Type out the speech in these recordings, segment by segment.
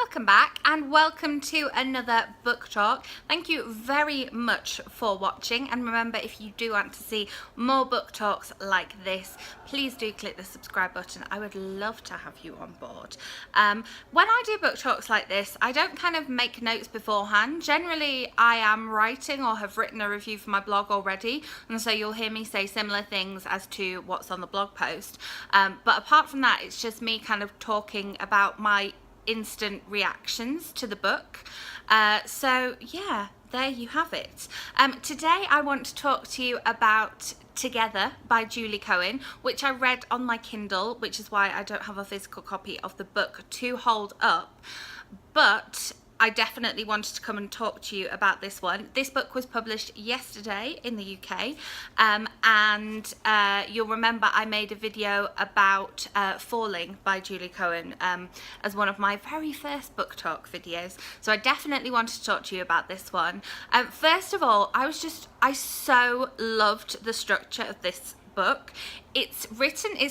Welcome back and welcome to another book talk. Thank you very much for watching, and remember, if you do want to see more book talks like this, please do click the subscribe button. I would love to have you on board. When I do book talks like this, I don't kind of make notes beforehand. Generally I am writing or have written a review for my blog already, and so you'll hear me say similar things as to what's on the blog post, but apart from that, it's just me kind of talking about my instant reactions to the book. So yeah, there you have it. Today I want to talk to you about Together by Julie Cohen, which I read on my Kindle, which is why I don't have a physical copy of the book to hold up, but I definitely wanted to come and talk to you about this one. This book was published yesterday in the UK, and you'll remember I made a video about Falling by Julie Cohen as one of my very first book talk videos, so I definitely wanted to talk to you about this one. First of all, I so loved the structure of this book. It's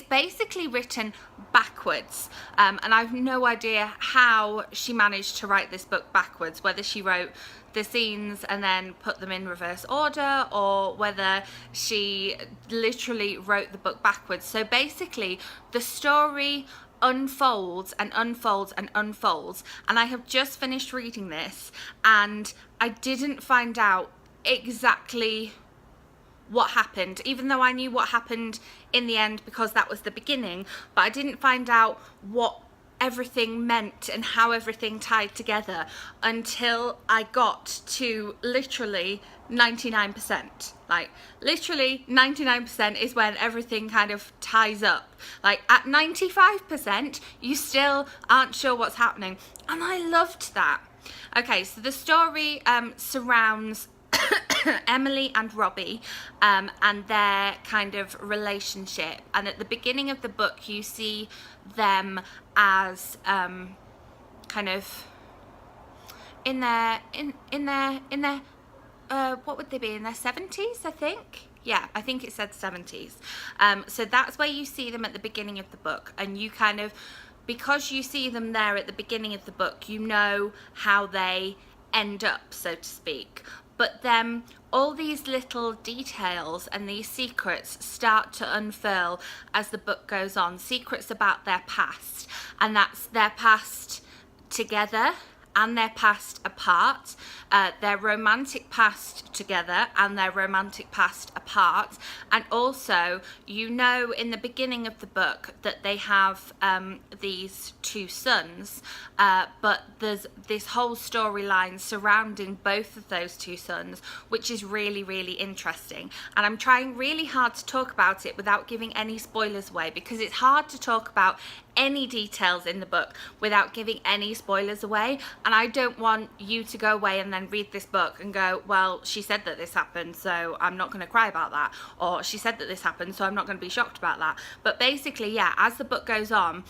basically written backwards, and I've no idea how she managed to write this book backwards, whether she wrote the scenes and then put them in reverse order, or whether she literally wrote the book backwards. So basically the story unfolds and unfolds and unfolds, and I have just finished reading this and I didn't find out exactly what happened, even though I knew what happened in the end because that was the beginning, but I didn't find out what everything meant and how everything tied together until I got to literally 99%. Like literally 99% is when everything kind of ties up. Like at 95% you still aren't sure what's happening, and I loved that. Okay, so the story surrounds Emily and Robbie and their kind of relationship, and at the beginning of the book you see them as kind of in their what would they be, in their 70s, I think. Yeah, I think it said 70s. So that's where you see them at the beginning of the book, and you kind of, because you see them there at the beginning of the book, you know how they end up, so to speak. But then all these little details and these secrets start to unfurl as the book goes on. Secrets about their past, and that's their past together and their past apart, their romantic past together and their romantic past apart. And also, you know, in the beginning of the book that they have these two sons, but there's this whole storyline surrounding both of those two sons, which is really, really interesting. And I'm trying really hard to talk about it without giving any spoilers away, because it's hard to talk about any details in the book without giving any spoilers away, and I don't want you to go away and then read this book and go, well, she said that this happened, so I'm not going to cry about that, or she said that this happened, so I'm not going to be shocked about that. But basically, yeah, as the book goes on,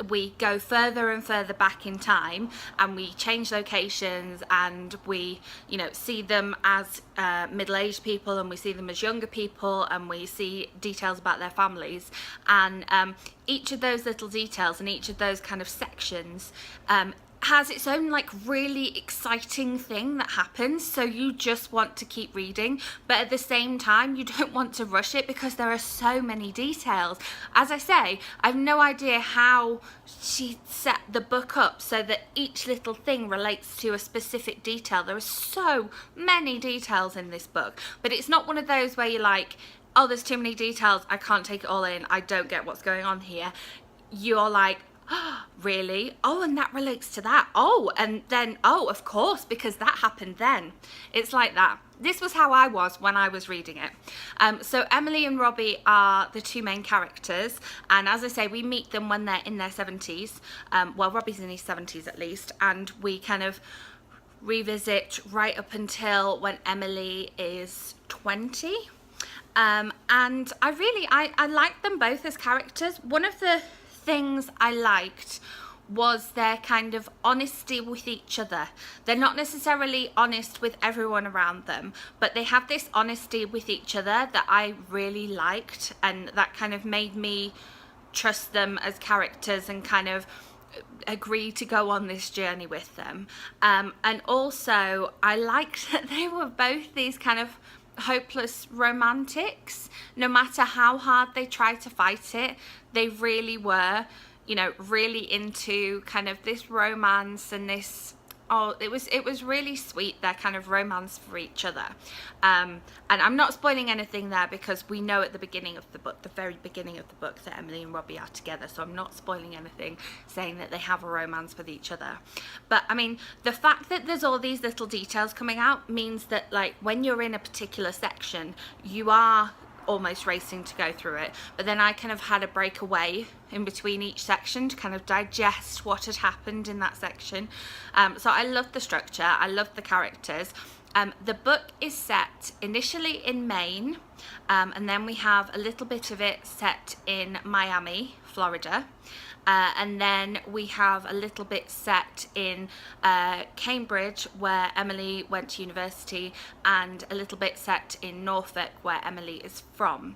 we go further and further back in time, and we change locations, and we, you know, see them as middle-aged people, and we see them as younger people, and we see details about their families, and each of those little details and each of those kind of sections has its own like really exciting thing that happens, so you just want to keep reading, but at the same time you don't want to rush it because there are so many details. As I say, I've no idea how she set the book up so that each little thing relates to a specific detail. There are so many details in this book, but it's not one of those where you're like, oh, there's too many details, I can't take it all in, I don't get what's going on here. You're like, oh, really? Oh, and that relates to that. Oh, and then, oh, of course, because that happened then. It's like that. This was how I was when I was reading it. So Emily and Robbie are the two main characters, and as I say, we meet them when they're in their 70s. Well, Robbie's in his 70s at least, and we kind of revisit right up until when Emily is 20. And I like them both as characters. One of the things I liked was their kind of honesty with each other. They're not necessarily honest with everyone around them, but they have this honesty with each other that I really liked, and that kind of made me trust them as characters and kind of agree to go on this journey with them. And also I liked that they were both these kind of hopeless romantics. No matter how hard they tried to fight it, they really were, you know, really into kind of this romance and this, oh, it was really sweet, their kind of romance for each other. And I'm not spoiling anything there because we know at the beginning of the book, the very beginning of the book, that Emily and Robbie are together, so I'm not spoiling anything saying that they have a romance with each other. But I mean, the fact that there's all these little details coming out means that, like, when you're in a particular section, you are almost racing to go through it, but then I kind of had a break away in between each section to kind of digest what had happened in that section. So I loved the structure, I loved the characters. The book is set initially in Maine, and then we have a little bit of it set in Miami, Florida. And then we have a little bit set in Cambridge, where Emily went to university, and a little bit set in Norfolk, where Emily is from.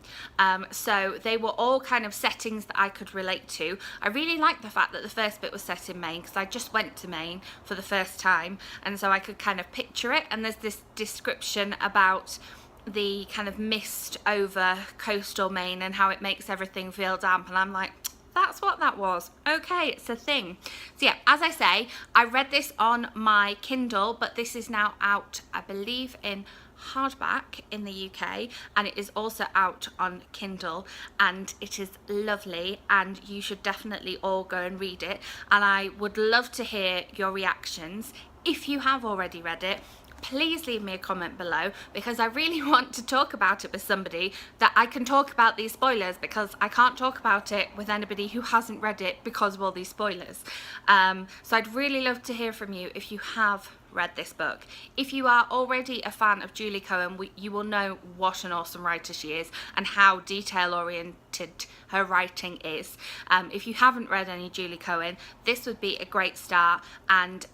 So they were all kind of settings that I could relate to. I really liked the fact that the first bit was set in Maine, because I just went to Maine for the first time, and so I could kind of picture it. And there's this description about the kind of mist over coastal Maine and how it makes everything feel damp, and I'm like, that's what that was. Okay, it's a thing. So yeah, as I say, I read this on my Kindle, but this is now out, I believe, in hardback in the UK, and it is also out on Kindle, and it is lovely, and you should definitely all go and read it. And I would love to hear your reactions. If you have already read it, please leave me a comment below, because I really want to talk about it with somebody that I can talk about these spoilers, because I can't talk about it with anybody who hasn't read it because of all these spoilers. So I'd really love to hear from you if you have read this book. If you are already a fan of Julie Cohen, you will know what an awesome writer she is and how detail oriented her writing is. If you haven't read any Julie Cohen, this would be a great start, and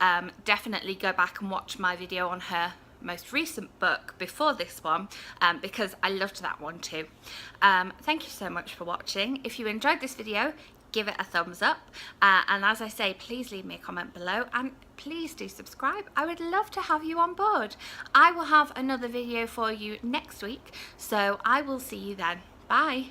definitely go back and watch my video on her most recent book before this one, because I loved that one too. Thank you so much for watching. If you enjoyed this video, give it a thumbs up, and as I say, please leave me a comment below, and please do subscribe. I would love to have you on board. I will have another video for you next week, so I will see you then. Bye.